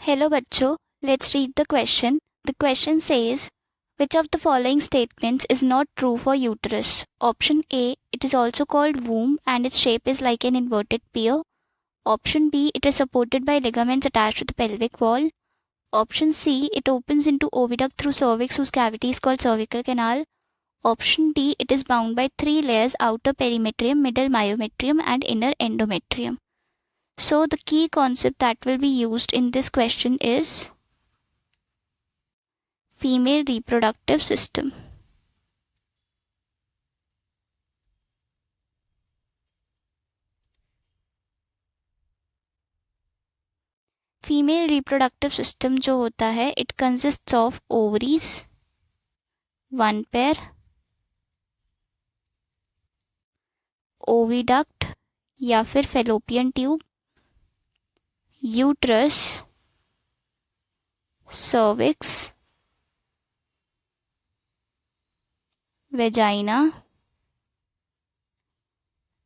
Hello बच्चों, let's read the question. The question says, which of the following statements is not true for uterus? Option A, it is also called womb and its shape is like an inverted pear. Option B, it is supported by ligaments attached to the pelvic wall. Option C, it opens into oviduct through cervix whose cavity is called cervical canal. Option D, it is bound by three layers: outer perimetrium, middle myometrium and inner endometrium. So the key concept that will be used in this question is female reproductive system. Female reproductive system जो होता है it consists of ovaries, one pair, oviduct या फिर fallopian tube, uterus, cervix, vagina,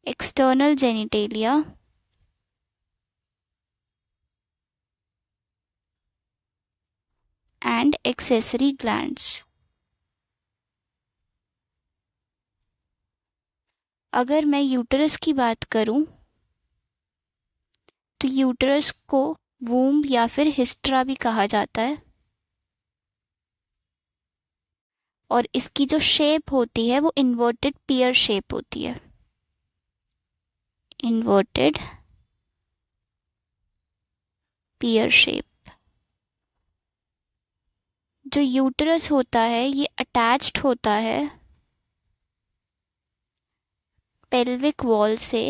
external genitalia and accessory glands. अगर मैं uterus की बात करूं तो यूटरस को वूम्ब या फिर हिस्ट्रा भी कहा जाता है और इसकी जो शेप होती है वो इन्वर्टेड पियर शेप होती है. इन्वर्टेड पियर शेप. जो यूटरस होता है ये अटैच्ड होता है पेल्विक वॉल से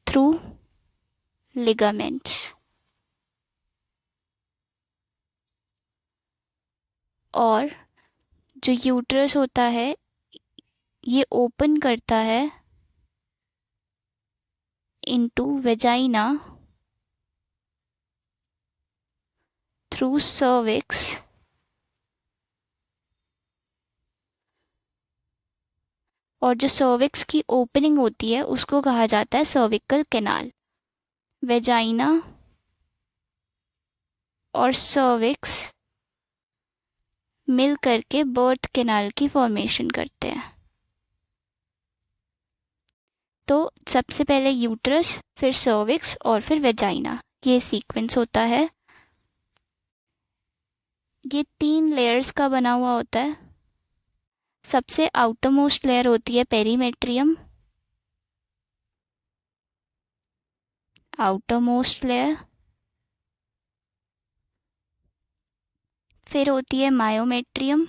थ्रू लिगामेंट्स और जो यूटरस होता है ये ओपन करता है इनटू वेजाइना थ्रू सर्विक्स और जो सर्विक्स की ओपनिंग होती है उसको कहा जाता है सर्विकल कैनाल. वेजाइना और सर्विक्स मिल करके बर्थ कैनाल की फॉर्मेशन करते हैं. तो सबसे पहले यूट्रस, फिर सर्विक्स और फिर वेजाइना, ये सीक्वेंस होता है. ये 3 लेयर्स का बना हुआ होता है. सबसे आउटर मोस्ट लेयर होती है पेरीमेट्रियम, आउटर मोस्ट लेयर. फिर होती है मायोमेट्रियम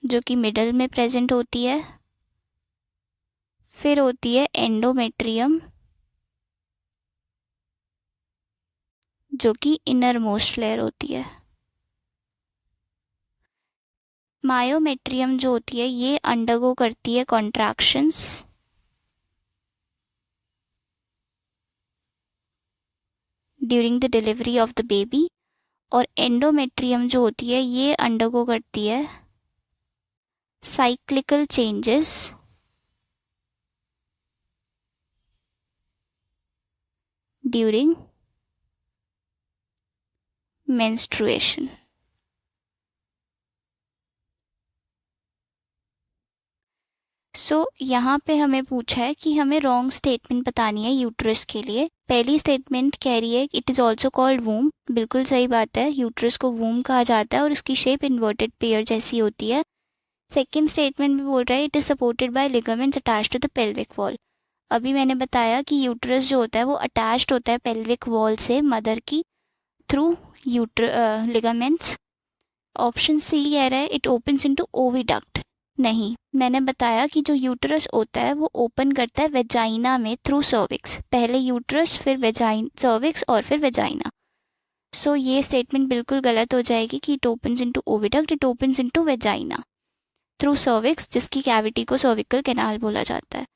जो कि मिडल में प्रेजेंट होती है. फिर होती है एंडोमेट्रियम जो कि इनर मोस्ट लेयर होती है. मायोमेट्रियम जो होती है ये अंडरगो करती है contractions during the delivery of the baby और एंडोमेट्रियम जो होती है ये अंडरगो करती है साइक्लिकल चेंजेस ड्यूरिंग मेंस्ट्रुएशन. यहाँ पे हमें पूछा है कि हमें रॉन्ग स्टेटमेंट बतानी है यूट्रस के लिए. पहली स्टेटमेंट कह रही है इट इज़ ऑल्सो कॉल्ड वूम. बिल्कुल सही बात है, यूट्रस को वूम कहा जाता है और उसकी शेप इन्वर्टेड पेयर जैसी होती है. सेकेंड स्टेटमेंट में बोल रहा है it is supported by ligaments attached to the pelvic wall. अभी मैंने बताया कि यूट्रस जो होता है वो अटैच्ड होता है पेल्विक वॉल से मदर की थ्रू लिगामेंट्स. ऑप्शन सी कह रहा है इट ओपन्स इनटू ओविडक्ट. नहीं, मैंने बताया कि जो यूट्रस होता है वो ओपन करता है वेजाइना में थ्रू सर्विक्स. पहले यूट्रस, फिर सर्विक्स और फिर वेजाइना. सो ये स्टेटमेंट बिल्कुल गलत हो जाएगी कि it opens into oviduct. It opens into vagina through cervix जिसकी कैविटी को सर्विकल कैनाल बोला जाता है.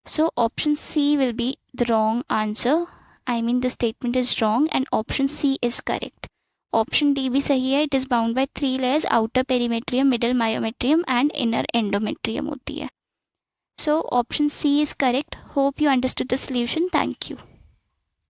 So option C will be the wrong answer. I mean the statement is wrong and option C is correct. Option D भी सही है. It is bound by 3 layers, outer perimetrium, middle myometrium and inner endometrium होती है. So option C is correct. Hope you understood the solution. Thank you.